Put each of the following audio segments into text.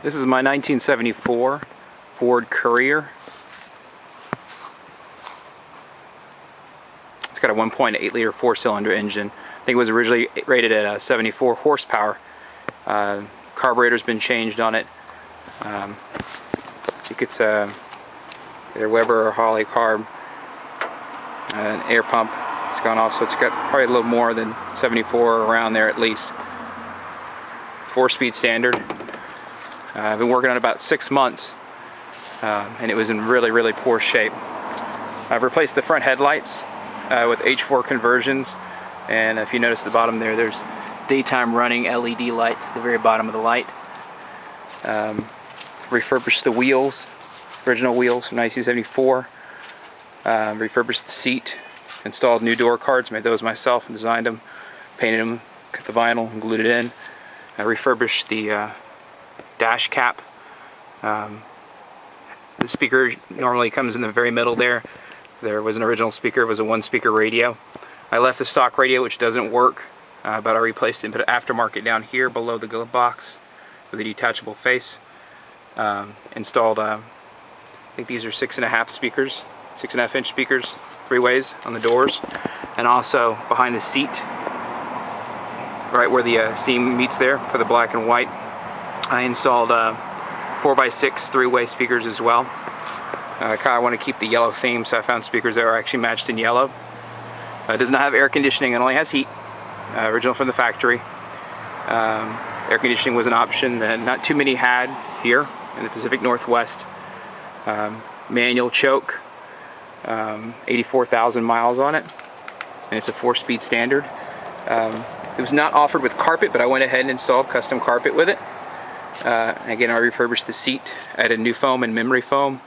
This is my 1974 Ford Courier. It's got a 1.8 liter 4-cylinder engine. I think it was originally rated at 74 horsepower. Carburetor's been changed on it. I think it's either Weber or Holley carb. An air pump has gone off, so it's got probably a little more than 74, around there at least. 4-speed standard. I've been working on it about 6 months, and it was in really poor shape. I've replaced the front headlights with H4 conversions, and if you notice the bottom there's daytime running LED lights at the very bottom of the light. Refurbished the wheels, original wheels from 1974. Refurbished the seat, installed new door cards, made those myself and designed them, painted them, cut the vinyl and glued it in. I refurbished the dash cap. The speaker normally comes in the very middle there. There was an original speaker, it was a 1-speaker radio. I left the stock radio, which doesn't work, but I replaced it and put an aftermarket down here below the glove box with a detachable face. Installed, I think these are 6.5 speakers, 6.5-inch speakers, 3 ways on the doors, and also behind the seat, right where the seam meets there for the black and white. I installed 4x6 3-way speakers as well. I kind of want to keep the yellow theme, so I found speakers that are actually matched in yellow. It does not have air conditioning, it only has heat, original from the factory. Air conditioning was an option that not too many had here in the Pacific Northwest. Manual choke, 84,000 miles on it, and it's a 4-speed standard. It was not offered with carpet, but I went ahead and installed custom carpet with it. Again, I refurbished the seat, added new foam and memory foam.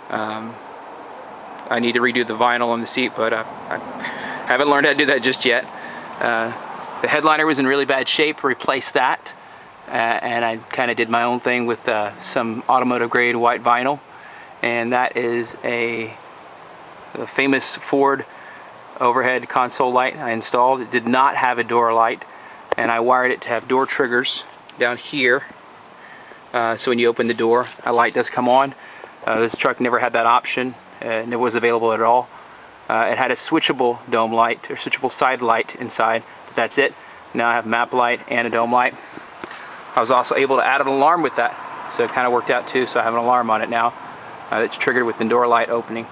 I need to redo the vinyl on the seat, but I haven't learned how to do that just yet. The headliner was in really bad shape, replaced that, and I kind of did my own thing with some automotive grade white vinyl, and that is the famous Ford overhead console light I installed. It did not have a door light, and I wired it to have door triggers down here, so when you open the door a light does come on. This truck never had that option, and it was available at all. It had a switchable dome light or switchable side light inside, but that's it. Now I have map light and a dome light. I was also able to add an alarm with that, so it kind of worked out too, so I have an alarm on it now that's triggered with the door light opening.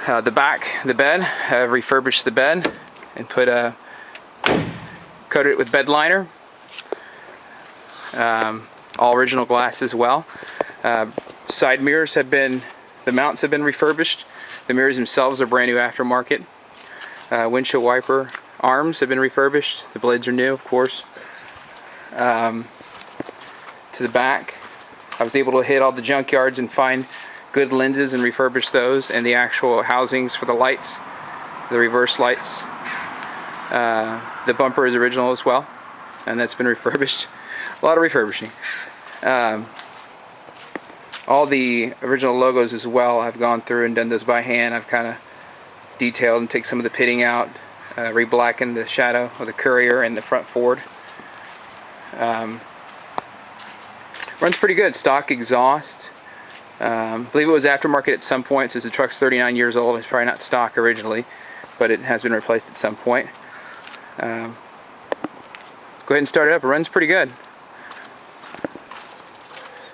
The back, the bed, I refurbished the bed and coated it with bed liner. All original glass as well. Side mirrors have been, the mounts have been refurbished. The mirrors themselves are brand new aftermarket. Windshield-wiper arms have been refurbished. The blades are new, of course. To the back, I was able to hit all the junkyards and find good lenses and refurbish those, and the actual housings for the lights, the reverse lights. The bumper is original as well, and that's been refurbished. A lot of refurbishing. All the original logos as well, I've gone through and done those by hand. I've kind of detailed and take some of the pitting out, re-blackened the shadow of the Courier and the front Ford. Runs pretty good. Stock exhaust. I believe it was aftermarket at some point, since the truck's 39 years old. It's probably not stock originally, but it has been replaced at some point. Go ahead and start it up. It runs pretty good.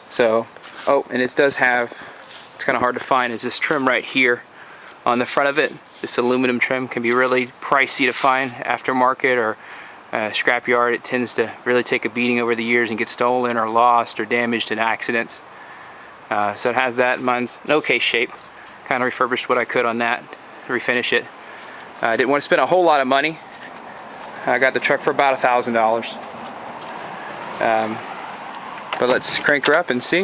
So, oh, and it does have, it's kind of hard to find, is this trim right here on the front of it. This aluminum trim can be really pricey to find aftermarket or scrapyard. It tends to really take a beating over the years and get stolen or lost or damaged in accidents. So it has that. Mine's in okay shape. Kind of refurbished what I could on that, refinish it. I didn't want to spend a whole lot of money. I got the truck for about $1,000. But let's crank her up and see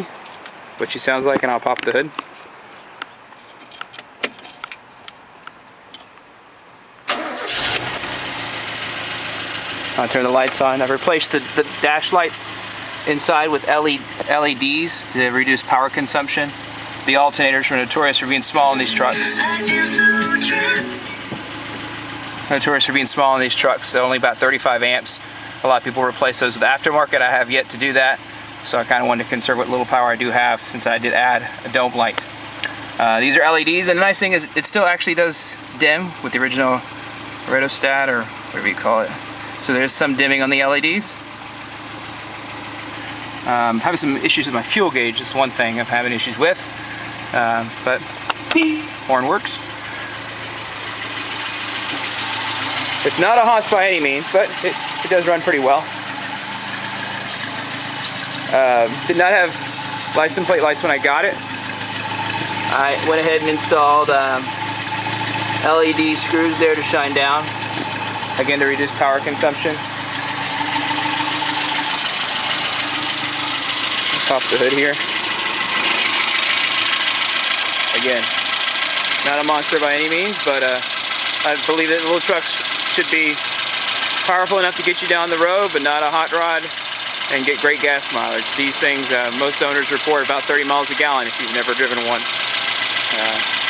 what she sounds like, and I'll pop the hood. I'll turn the lights on. I've replaced the dash lights inside with LEDs to reduce power consumption. The alternators are notorious for being small in these trucks. They're only about 35 amps. A lot of people replace those with aftermarket. I have yet to do that. so I kind of wanted to conserve what little power I do have since I did add a dome light. These are LEDs, and the nice thing is it still actually does dim with the original rotostat, or whatever you call it. So there's some dimming on the LEDs. Having some issues with my fuel gauge is one thing I'm having issues with, but horn works. It's not a Haas by any means, but it does run pretty well. Did not have license plate lights when I got it. I went ahead and installed LED screws there to shine down, again to reduce power consumption. Pop the hood here. Again, not a monster by any means, but I believe that little trucks should be powerful enough to get you down the road, but not a hot rod, and get great gas mileage. These things, most owners report about 30 miles a gallon if you've never driven one.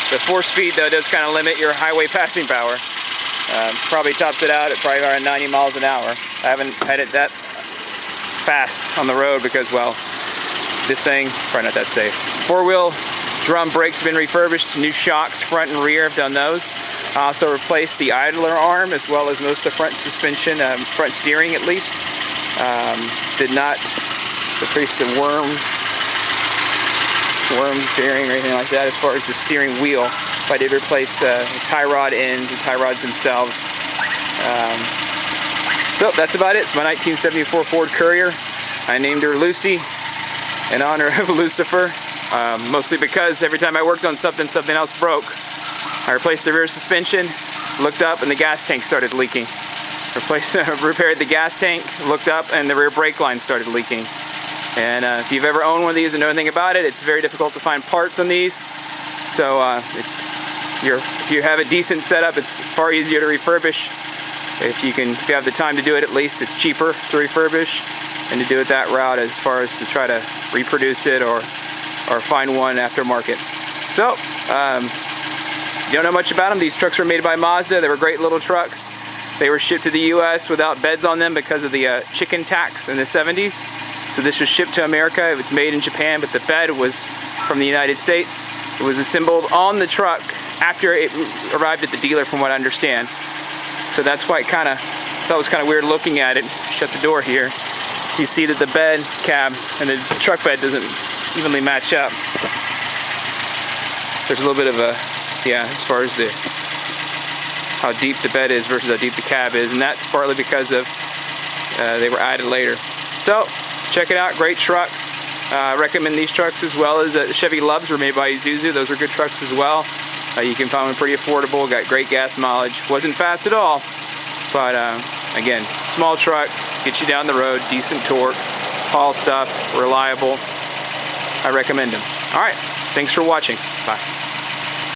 The 4-speed though does kind of limit your highway passing power. Probably tops it out at probably around 90 miles an hour. I haven't had it that fast on the road because, well, this thing, probably not that safe. 4-wheel drum brakes have been refurbished, new shocks, front and rear, I've done those. I also replaced the idler arm as well as most of the front suspension, front steering at least. Did not replace the worm bearing or anything like that as far as the steering wheel. But I did replace the tie rod ends, the tie rods themselves. So that's about it. It's my 1974 Ford Courier. I named her Lucy in honor of Lucifer, mostly because every time I worked on something, something else broke. I replaced the rear suspension, looked up, and the gas tank started leaking. Repaired the gas tank, looked up, and the rear brake line started leaking. And if you've ever owned one of these and know anything about it, it's very difficult to find parts on these. So if you have a decent setup, it's far easier to refurbish. If you have the time to do it, at least it's cheaper to refurbish and to do it that route as far as to try to reproduce it or find one aftermarket. So you don't know much about them. These trucks were made by Mazda. They were great little trucks. They were shipped to the US without beds on them because of the chicken tax in the 70s. So this was shipped to America. It was made in Japan, but the bed was from the United States. It was assembled on the truck after it arrived at the dealer, from what I understand. So that's why I thought it was kind of weird looking at it. Shut the door here. You see that the bed cab and the truck bed doesn't evenly match up. There's a little bit of a, as far as how deep the bed is versus how deep the cab is, and that's partly because of they were added later. So check it out, great trucks. I recommend these trucks as well as Chevy Lubs were made by Isuzu. Those are good trucks as well. You can find them pretty affordable, got great gas mileage. Wasn't fast at all, but again, small truck, gets you down the road, decent torque, haul stuff, reliable. I recommend them. All right, thanks for watching. Bye.